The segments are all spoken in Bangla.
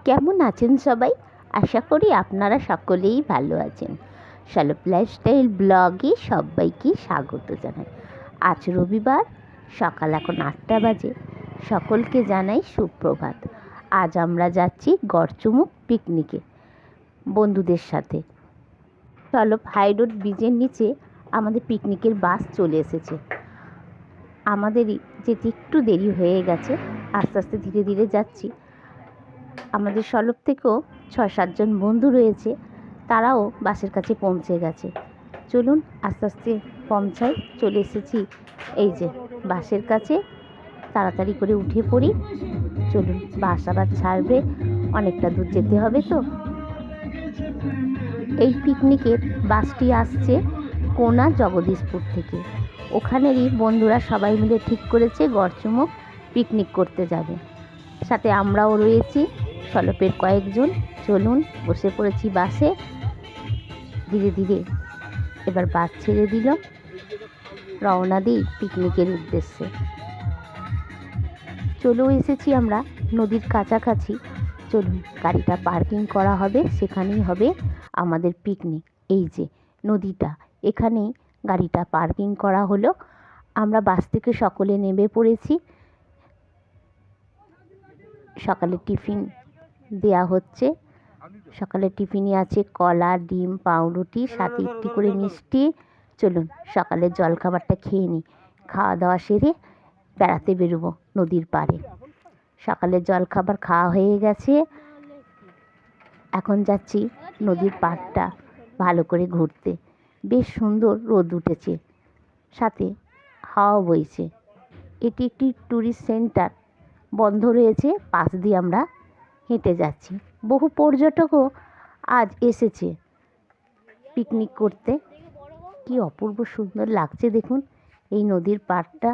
কেমন আছেন সবাই? আশা করি আপনারা সকলেই ভালো আছেন। শালপ লাইফস্টাইল ব্লগে সবাইকে স্বাগত জানাই। আজ রবিবার, সকাল এখন 8টা বাজে। সকলকে জানাই সুপ্রভাত। আজ আমরা যাচ্ছি গড়চুমুক পিকনিকে বন্ধুদের সাথে। শালপ হাইরোড ব্রিজের নিচে আমাদের পিকনিকের বাস চলে এসেছে। আমাদেরই যেতে একটু দেরি হয়ে গেছে, আস্তে আস্তে ধীরে ধীরে যাচ্ছি। আমাদের শালপ থেকেও 6-7 জন বন্ধু রয়েছে, তারাও বাসের কাছে পৌঁছে গেছে। চলুন আস্তে আস্তে পৌঁছাই। চলে এসেছি এই যে বাসের কাছে, তাড়াতাড়ি করে উঠে পড়ি। চলুন, বাস আবার ছাড়বে, অনেকটা দূর যেতে হবে তো। এই পিকনিকের বাসটি আসছে কোনা জগদীশপুর থেকে। ওখানেরই বন্ধুরা সবাই মিলে ঠিক করেছে গড়চুমুক পিকনিক করতে যাবে। সাথে আমরাও রয়েছি, শালপের কয়েকজন। চলুন, বসে পড়েছি বাসে। ধীরে ধীরে এবার বাস ছেড়ে দিল, রওনা দিই পিকনিকের উদ্দেশ্যে। চলেও এসেছি আমরা নদীর কাছাকাছি। চলুন, গাড়িটা পার্কিং করা হবে, সেখানেই হবে আমাদের পিকনিক। এই যে নদীটা, এখানেই গাড়িটা পার্কিং করা হলো। আমরা বাস থেকে সকলে নেমে পড়েছি। সকালে টিফিন দেয়া হচ্ছে। সকালের টিফিনে আছে কলা, ডিম, পাউরুটি, সাথে একটি করে মিষ্টি। চলুন সকালের জলখাবারটা খেয়ে নিই। খাওয়া দাওয়া সেরে বেড়াতে বেরোবো নদীর পাড়ে। সকালের জলখাবার খাওয়া হয়ে গেছে, এখন যাচ্ছি নদীর পাড়টা ভালো করে ঘুরতে। বেশ সুন্দর রোদ উঠেছে, সাথে হাওয়া বইছে। এটি একটি ট্যুরিস্ট সেন্টার, বন্ধ রয়েছে। পাশ দিয়ে আমরা হেঁটে যাচ্ছি। বহু পর্যটকও আজ এসেছে পিকনিক করতে। কি অপূর্ব সুন্দর লাগছে দেখুন এই নদীর পাড়টা,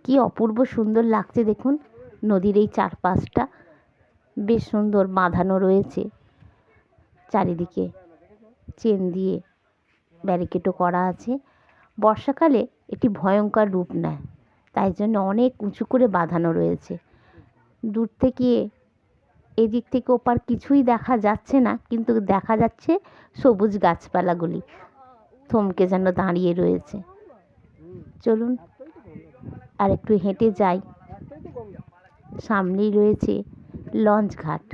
কি অপূর্ব সুন্দর লাগছে দেখুন। নদীর এই চারপাশটা বেশ সুন্দর বাঁধানো রয়েছে, চারিদিকে চেন দিয়ে ব্যারিকেডও করা আছে। বর্ষাকালে এটি ভয়ঙ্কর রূপ নেয়, তাই জন্য অনেক উঁচু করে বাঁধানো রয়েছে। দূর থেকে এদিক থেকে ওপার কিছুই দেখা যাচ্ছে না, কিন্তু দেখা যাচ্ছে সবুজ গাছপালাগুলি থমকে যেন দাঁড়িয়ে রয়েছে। চলুন আর একটু হেঁটে যাই। সামনেই রয়েছে লঞ্চ ঘাট।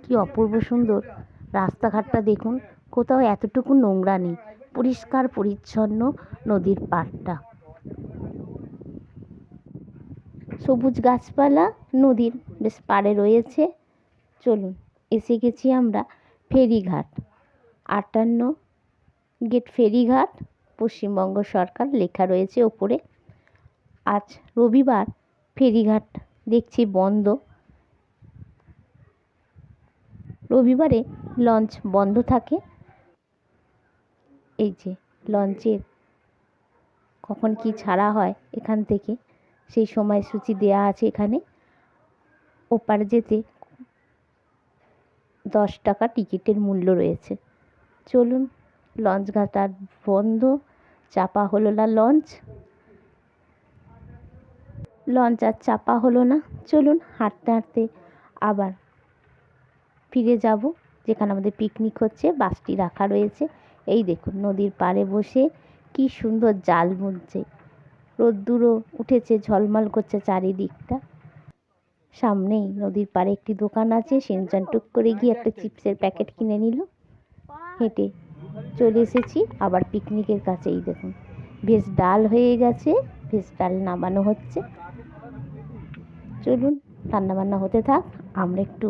কি অপূর্ব সুন্দর রাস্তাঘাটটা দেখুন, কোথাও এতটুকু নোংরা নেই, পরিষ্কার পরিচ্ছন্ন নদীর পাড়টা। সবুজ গাছপালা নদীর বেশ পাড়ে রয়েছে। চলুন, এসে গেছি আমরা ফেরিঘাট। 58 গেট ফেরিঘাট, পশ্চিমবঙ্গ সরকার লেখা রয়েছে ওপরে। আজ রবিবার, ফেরিঘাট দেখছি বন্ধ। রবিবারে লঞ্চ বন্ধ থাকে। এই যে লঞ্চের কখন কি ছাড়া হয় এখান থেকে, সেই সময়সূচি দেয়া আছে এখানে। ওপার যেতে 10 টাকা টিকিটের মূল্য রয়েছে। চলুন, লঞ্চ ঘাট আর বন্ধ, চাপা হলো না লঞ্চ। লঞ্চ আর চাপা হলো না। চলুন হাঁটতে হাঁটতে আবার ফিরে যাব যেখানে আমাদের পিকনিক হচ্ছে। বাসটি রাখা রয়েছে। এই দেখুন নদীর পাড়ে বসে কি সুন্দর জাল বুনছে। রোদ্দুরও উঠেছে, ঝলমল করছে চারিদিকটা। সামনেই নদীর পাড়ে একটি দোকান আছে। সিনচান টুক করে গিয়ে একটা চিপসের প্যাকেট কিনে নিল। হেঁটে চলে এসেছি আবার পিকনিকের কাছে। এই দেখুন ভেজ ডাল হয়ে গেছে, ভেজ ডাল নামানো হচ্ছে। চলুন রান্নাবান্না হতে থাক, আমরা একটু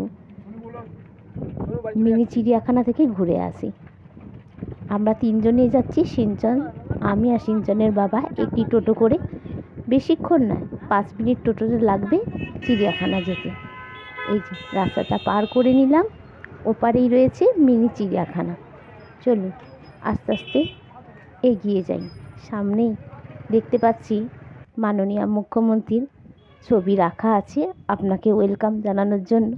মিনি চিড়িয়াখানা থেকে ঘুরে আসি। আমরা 3 জনেই যাচ্ছি, সিনচন, আমি আর সিনচনের বাবা, একটি টোটো করে। বেশিক্ষণ নয়, 5 মিনিট টোটোতে লাগবে চিড়িয়াখানা যেতে। এই যে রাস্তাটা পার করে নিলাম, ওপারেই রয়েছে মিনি চিড়িয়াখানা। চলুন আস্তে আস্তে এগিয়ে যাই। সামনেই দেখতে পাচ্ছি মাননীয় মুখ্যমন্ত্রীর ছবি রাখা আছে আপনাকে ওয়েলকাম জানানোর জন্য।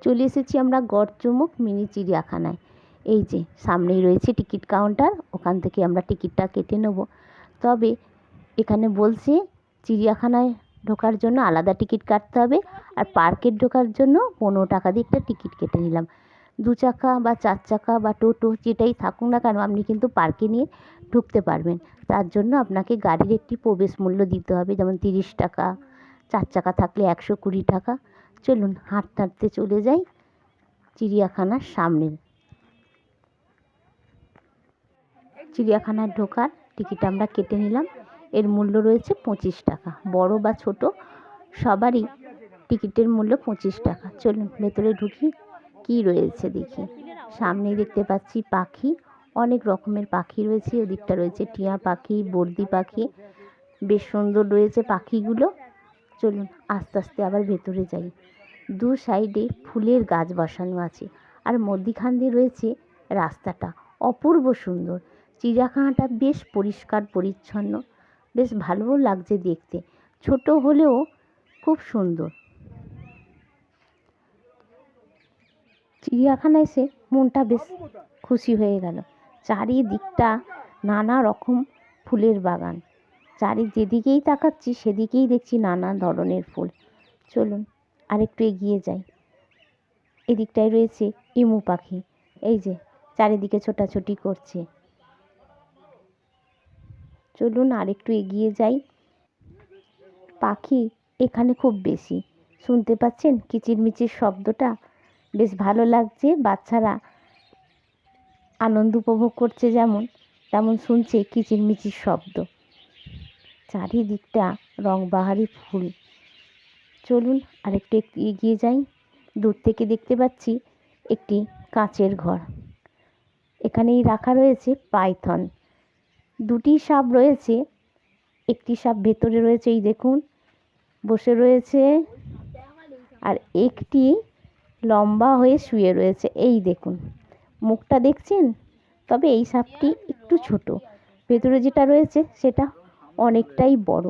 চলে এসেছি আমরা গড়চুমুক মিনি চিড়িয়াখানায়। এই যে সামনেই রয়েছে টিকিট কাউন্টার, ওখান থেকে আমরা টিকিটটা কেটে নেব। তবে এখানে বলছে চিড়িয়াখানায় ঢোকার জন্য আলাদা টিকিট কাটতে হবে, আর পার্কে ঢোকার জন্য 15 টাকা দিয়ে একটা টিকিট কেটে নিলাম। 2 চাকা বা 4 চাকা বা টোটো যেটাই থাকুক না কেন, আপনি কিন্তু পার্কে নিয়ে ঢুকতে পারবেন। তার জন্য আপনাকে গাড়ির একটি প্রবেশ মূল্য দিতে হবে, যেমন 30 টাকা, 4 চাকা থাকলে 120 টাকা। চলুন হাঁটতে হাঁটতে চলে যাই চিড়িয়াখানার সামনে। চিড়িয়াখানায় ঢোকার টিকিট আমরা কেটে নিলাম। এর মূল্য রয়েছে 25 টাকা। বড় বা ছোট সবারই টিকিটের মূল্য 25 টাকা। চলুন ভেতরে ঢুকি, কি রয়েছে দেখি। সামনেই দেখতে পাচ্ছি পাখি, অনেক রকমের পাখি রয়েছে। ওদিকটা রয়েছে টিয়া পাখি, বর্দি পাখি, বেশ সুন্দর রয়েছে পাখিগুলো। চলুন আস্তে আস্তে আবার ভেতরে যাই। দু সাইডে ফুলের গাছ বসানো আছে, আর মধ্যিখান দিয়ে রয়েছে রাস্তাটা, অপূর্ব সুন্দর। চিড়িয়াখানাটা বেশ পরিষ্কার পরিচ্ছন্ন, বেশ ভালোও লাগছে দেখতে, ছোট হলেও খুব সুন্দর। চিড়িয়াখানায় এসে মনটা বেশ খুশি হয়ে গেল। চারিদিকটা নানা রকম ফুলের বাগান, যেদিকেই তাকাচ্ছি সেদিকেই দেখছি নানা ধরনের ফুল। চলুন আরেকটু এগিয়ে যাই। এদিকটায় রয়েছে ইমু পাখি, এই যে চারিদিকে ছোটাছুটি করছে। চলুন আরেকটু এগিয়ে যাই। পাখি এখানে খুব বেশি, শুনতে পাচ্ছেন কিচিরমিচির শব্দটা, বেশ ভালো লাগছে। বাচ্চারা আনন্দ উপভোগ করছে যেমন, তেমন শুনছে কিচিরমিচির শব্দ। চারিদিকটা রংবাহারি ফুল। চলুন আরেকটু এগিয়ে যাই। দূর থেকে দেখতে পাচ্ছি একটি কাঁচের ঘর, এখানেই রাখা রয়েছে পাইথন। দুটি সাপ রয়েছে, একটি সাপ ভেতরে রয়েছে, এই দেখুন বসে রয়েছে, আর একটি লম্বা হয়ে শুয়ে রয়েছে, এই দেখুন মুখটা দেখছেন। তবে এই সাপটি একটু ছোট, ভেতরে যেটা রয়েছে সেটা অনেকটাই বড়।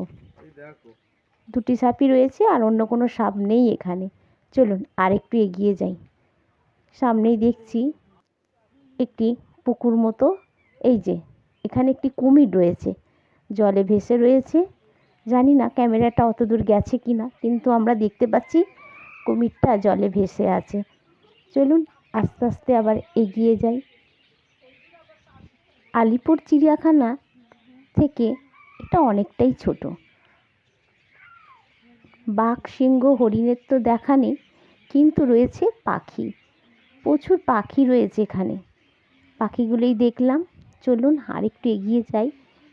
দুটি সাপই রয়েছে, আর অন্য কোনো সাপ নেই এখানে। চলুন আরেকটু এগিয়ে যাই। সামনেই দেখছি একটি পুকুর মতো, এই যে এখানে একটি কুমির রয়েছে, জলে ভেসে রয়েছে। জানি না ক্যামেরাটা অত দূর গেছে কি না, কিন্তু আমরা দেখতে পাচ্ছি কুমিরটা জলে ভেসে আছে। চলুন আস্তে আস্তে আবার এগিয়ে যাই। আলিপুর চিড়িয়াখানা থেকে এটা অনেকটাই ছোট। বাঘ, সিংহ, হরিণের তো দেখা নেই, কিন্তু রয়েছে পাখি, প্রচুর পাখি রয়েছে এখানে। পাখিগুলোই দেখলাম। চলুন আরেকটু এগিয়ে যাই,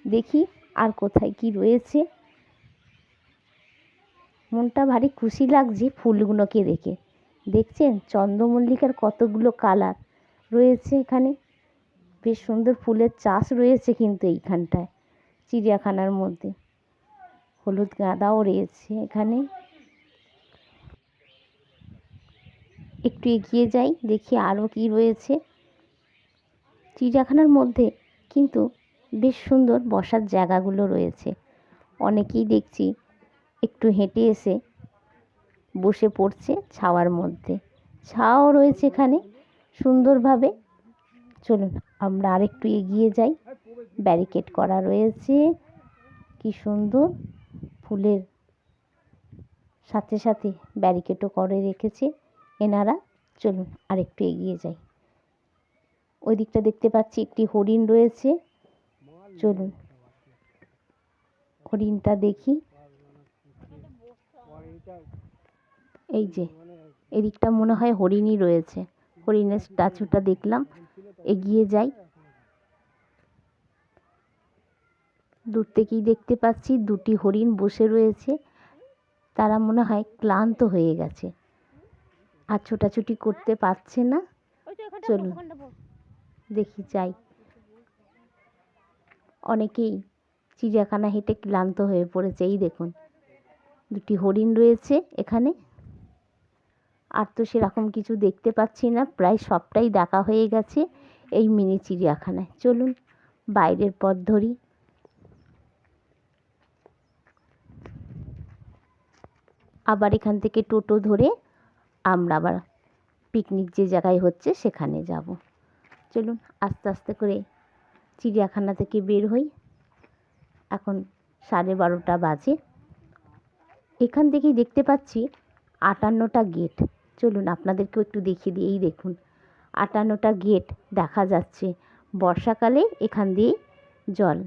দেখি আর কোথায় কি রয়েছে। মনটা ভারী খুশি লাগছে ফুলগুলোকে দেখে। দেখছেন চন্দ্রমল্লিকার কতগুলো কালার রয়েছে এখানে, বেশ সুন্দর ফুলের চাষ রয়েছে কিন্তু এইখানটায় চিড়িয়াখানার মধ্যে। হলুদ গাঁদাও রয়েছে এখানে। একটু এগিয়ে যাই, দেখি আরও কি রয়েছে। চিড়িয়াখানার মধ্যে কিন্তু বেশ সুন্দর বসার জায়গাগুলো রয়েছে। অনেকেই দেখছি একটু হেঁটে এসে বসে পড়ছে ছাওয়ার মধ্যে, ছাও রয়েছে এখানে সুন্দরভাবে। চলুন আমরা আরেকটু এগিয়ে যাই। ব্যারিকেড করা রয়েছে, কি সুন্দর ফুলের সাথে সাথে ব্যারিকেডও করে রেখেছে এনারা। চলুন আরেকটু এগিয়ে যাই। ওই দিকটা দেখতে পাচ্ছি একটি হরিণ রয়েছে, চলুন হরিণটা দেখি। এই যে এদিকটা মনে হয় হরিণই রয়েছে, হরিণের স্ট্যাচুটা দেখলাম। এগিয়ে যাই, দূর থেকেই দেখতে পাচ্ছি দুটি হরিণ বসে রয়েছে। তারা মনে হয় ক্লান্ত হয়ে গেছে, আর ছোটাছুটি করতে পারছে না। চলুন দেখি যাই। অনেকেই চিড়িয়াখানা হেঁটে ক্লান্ত হয়ে পড়েছে। এই দেখুন দুটি হরিণ রয়েছে এখানে। আর তো সেরকম কিছু দেখতে পাচ্ছি না, প্রায় সবটাই দেখা হয়ে গেছে এই মিনি চিড়িয়াখানায়। চলুন বাইরের পথ ধরি। আবার এখান থেকে টোটো ধরে আমরা আবার পিকনিক যে জায়গায় হচ্ছে সেখানে যাব। চলুন আস্তে আস্তে করে চিড়িয়াখানা থেকে বের হই। এখন 12:30 বাজে। এখান থেকেই দেখতে পাচ্ছি 58টা গেট। চলুন আপনাদেরকেও একটু দেখিয়ে দিই। এই দেখুন 58টা গেট দেখা যাচ্ছে। বর্ষাকালে এখান দিয়ে জল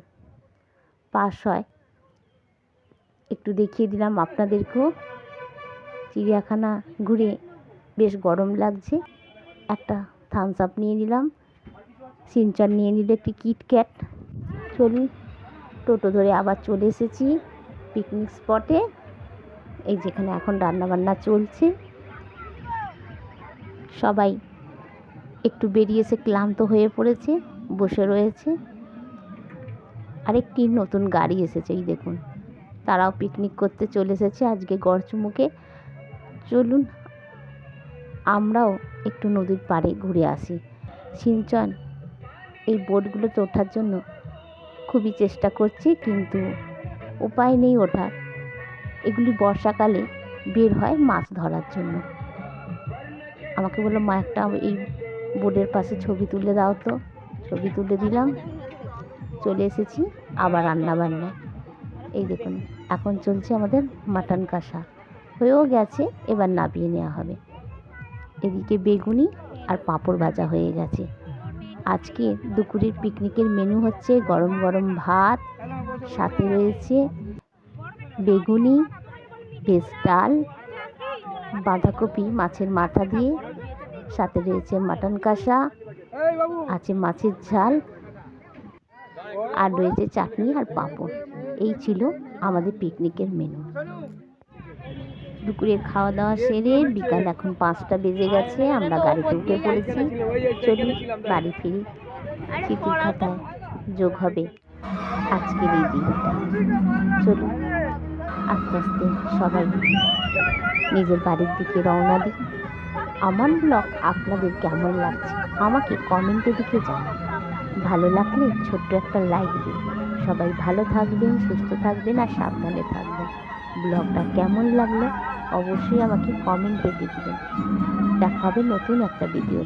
পাস হয়। একটু দেখিয়ে দিলাম আপনাদেরকেও। চিড়িয়াখানা ঘুরে বেশ গরম লাগছে। একটা থামস আপ নিয়ে নিলাম, সিনচান নিয়ে নিল একটি কিটক্যাট। চলুন টোটো ধরে আবার চলে এসেছি পিকনিক স্পটে। এই যেখানে এখন রান্নাবান্না চলছে। সবাই একটু বেরিয়ে এসে ক্লান্ত হয়ে পড়েছে, বসে রয়েছে। আরেকটি নতুন গাড়ি এসেছে, এই দেখুন তারাও পিকনিক করতে চলে এসেছে আজকে গড়চুমুকে। চলুন আমরাও একটু নদীর পাড়ে ঘুরে আসি। সিনচন এই বোটগুলোতে ওঠার জন্য খুবই চেষ্টা করছি, কিন্তু উপায় নেই ওঠার। এগুলি বর্ষাকালে বের হয় মাছ ধরার জন্য। আমাকে বললো, মা একটা এই বোটের পাশে ছবি তুলে দাও তো। ছবি তুলে দিলাম। চলে এসেছি আবার রান্নাবান্না। এই দেখুন এখন চলছে আমাদের মাটন কষা, হয়েও গেছে, এবার নামিয়ে নেওয়া হবে। এদিকে বেগুনি আর পাঁপড় ভাজা হয়ে গেছে। আজকে দুপুরের পিকনিকের মেনু হচ্ছে গরম গরম ভাত, সাথে রয়েছে বেগুনি, ভেজ ডাল, বাঁধাকপি মাছের মাথা দিয়ে, সাথে রয়েছে মাটন কষা, আছে মাছের ঝাল, আর রয়েছে চাটনি আর পাঁপড়। এই ছিল আমাদের পিকনিকের মেনু। দুপুরের খাওয়া দাওয়া সেরে বিকাল এখন 5টা বেজে গেছে। আমরা গাড়িতে উঠে পড়েছি। চলুন বাড়ি ফিরি। স্মৃতির খাতায় যোগ হবে আজকের এই দিনটা। চলুন আস্তে আস্তে সবাই নিজের বাড়ির দিকে রওনা দিই। আমার ব্লগ আপনাদের কেমন লাগছে আমাকে কমেন্টে দিকে জানান। ভালো লাগলে ছোট্ট একটা লাইক দিন। সবাই ভালো থাকবেন, সুস্থ থাকবেন আর সাবধানে থাকবেন। ব্লগটা কেমন লাগলো অবশ্যই আমাকে কমেন্টে লিখবেন। দেখা হবে নতুন একটা ভিডিও।